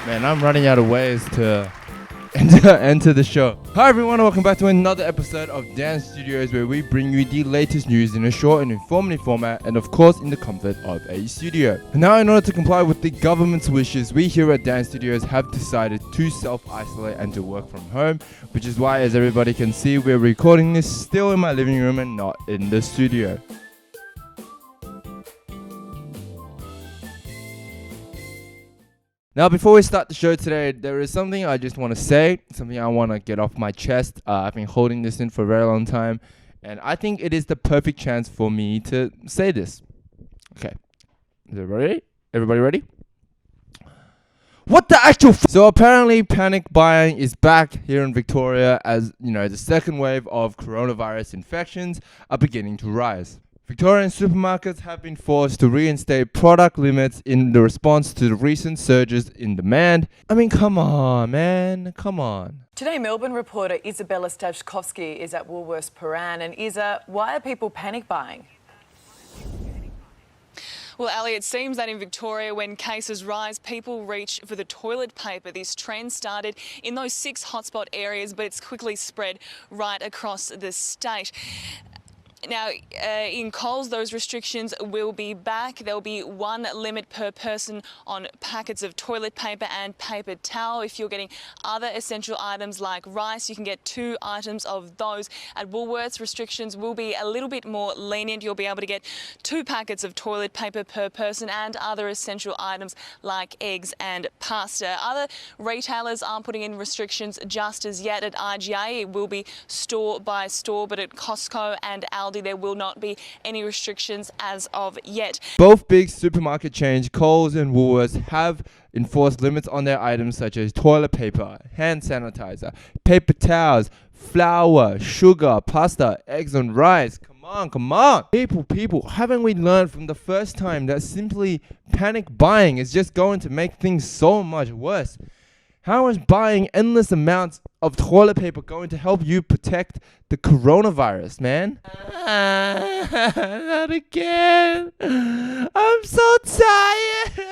Man, I'm running out of ways to enter the show. Hi everyone, welcome back to another episode of Dan Studios, where we bring you the latest news in a short and informative format, and of course in the comfort of a studio. Now, in order to comply with the government's wishes, we here at Dan Studios have decided to self-isolate and to work from home, which is why, as everybody can see, we're recording this still in my living room and not in the studio. Now, before we start the show today, there is something I just want to say, something I want to get off my chest. I've been holding this in for a very long time, and I think it is the perfect chance for me to say this. Okay, is everybody ready? Everybody ready? What the actual So apparently panic buying is back here in Victoria, as you know, the second wave of coronavirus infections are beginning to rise. Victorian supermarkets have been forced to reinstate product limits in the response to the recent surges in demand. I mean, come on, man, come on. Today, Melbourne reporter Isabella Stavskovsky is at Woolworths Paran. And Isa, why are people panic buying? Well, Ali, it seems that in Victoria, when cases rise, people reach for the toilet paper. This trend started in those 6 hotspot areas, but it's quickly spread right across the state. Now, in Coles, those restrictions will be back. There'll be 1 limit per person on packets of toilet paper and paper towel. If you're getting other essential items like rice, you can get 2 items of those. At Woolworths, restrictions will be a little bit more lenient. You'll be able to get 2 packets of toilet paper per person and other essential items like eggs and pasta. Other retailers aren't putting in restrictions just as yet. At IGA, it will be store by store, but at Costco and Aldi, there will not be any restrictions as of yet. Both big supermarket chains, Coles and Woolworths, have enforced limits on their items such as toilet paper, hand sanitizer, paper towels, flour, sugar, pasta, eggs and rice. Come on. People, haven't we learned from the first time that simply panic buying is just going to make things so much worse? How is buying endless amounts of toilet paper going to help you protect the coronavirus, man? Not again. I'm so tired.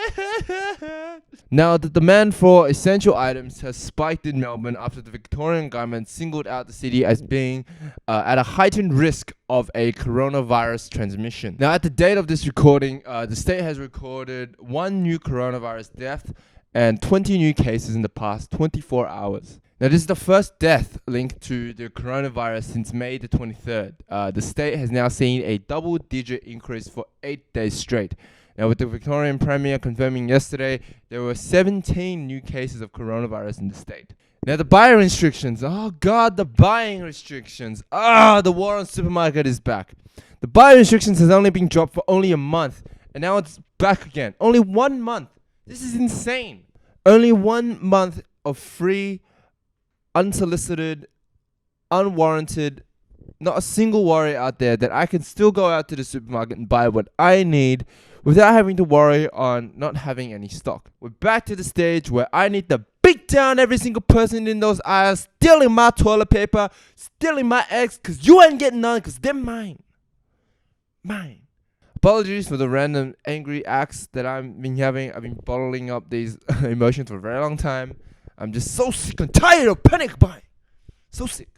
Now, the demand for essential items has spiked in Melbourne after the Victorian government singled out the city as being at a heightened risk of a coronavirus transmission. Now, at the date of this recording, the state has recorded 1 new coronavirus death and 20 new cases in the past 24 hours. Now, this is the first death linked to the coronavirus since May the 23rd. The state has now seen a double-digit increase for 8 days straight. Now, with the Victorian Premier confirming yesterday, there were 17 new cases of coronavirus in the state. Now, the buying restrictions. Oh, God, the buying restrictions. The war on supermarket is back. The buying restrictions has only been dropped for only a month, and now it's back again. Only 1 month. This is insane. Only 1 month of free, unsolicited, unwarranted, not a single worry out there that I can still go out to the supermarket and buy what I need without having to worry on not having any stock. We're back to the stage where I need to beat down every single person in those aisles, stealing my toilet paper, stealing my eggs, because you ain't getting none, because they're mine. Mine. Apologies for the random angry acts that I've been having. I've been bottling up these emotions for a very long time. I'm just so sick and tired of panic buying. So sick.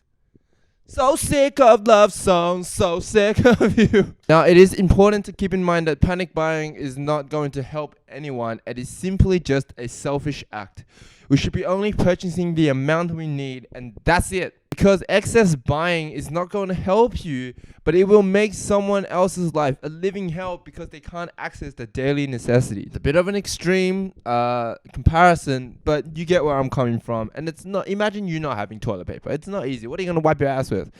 So sick of love songs. So sick of you. Now, it is important to keep in mind that panic buying is not going to help anyone. It is simply just a selfish act. We should be only purchasing the amount we need, and that's it. Because excess buying is not going to help you, but it will make someone else's life a living hell because they can't access the daily necessities. It's a bit of an extreme comparison, but you get where I'm coming from. And it's not, imagine you not having toilet paper. It's not easy. What are you going to wipe your ass with?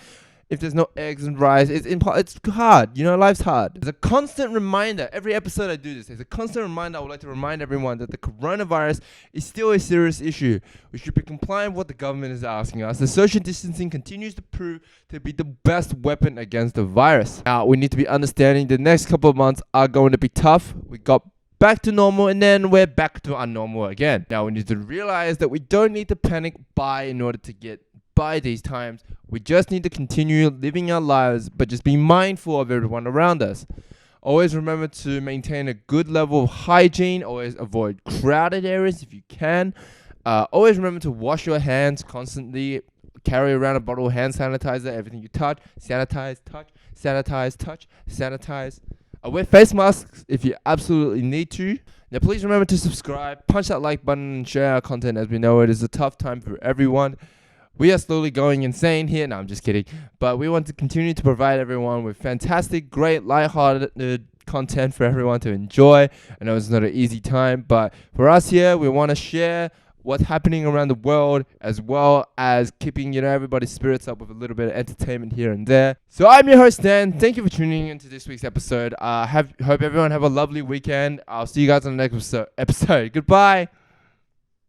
If there's no eggs and rice, it's hard. You know, life's hard. There's a constant reminder. Every episode I do this, there's a constant reminder. I would like to remind everyone that the coronavirus is still a serious issue. We should be compliant with what the government is asking us. The social distancing continues to prove to be the best weapon against the virus. Now, we need to be understanding the next couple of months are going to be tough. We got back to normal, and then we're back to unnormal again. Now, we need to realize that we don't need to panic buy in order to get by these times. We just need to continue living our lives, but just be mindful of everyone around us. Always remember to maintain a good level of hygiene. Always avoid crowded areas if you can. Always remember to wash your hands constantly. Carry around a bottle of hand sanitizer. Everything you touch, sanitize, touch, sanitize, touch, sanitize. Wear face masks if you absolutely need to. Now, please remember to subscribe, punch that like button, and share our content, as we know it is a tough time for everyone. We are slowly going insane here. No, I'm just kidding. But we want to continue to provide everyone with fantastic, great, lighthearted content for everyone to enjoy. I know it's not an easy time, but for us here, we want to share what's happening around the world, as well as keeping everybody's spirits up with a little bit of entertainment here and there. So I'm your host Dan. Thank you for tuning into this week's episode. Hope everyone have a lovely weekend. I'll see you guys on the next episode. Goodbye.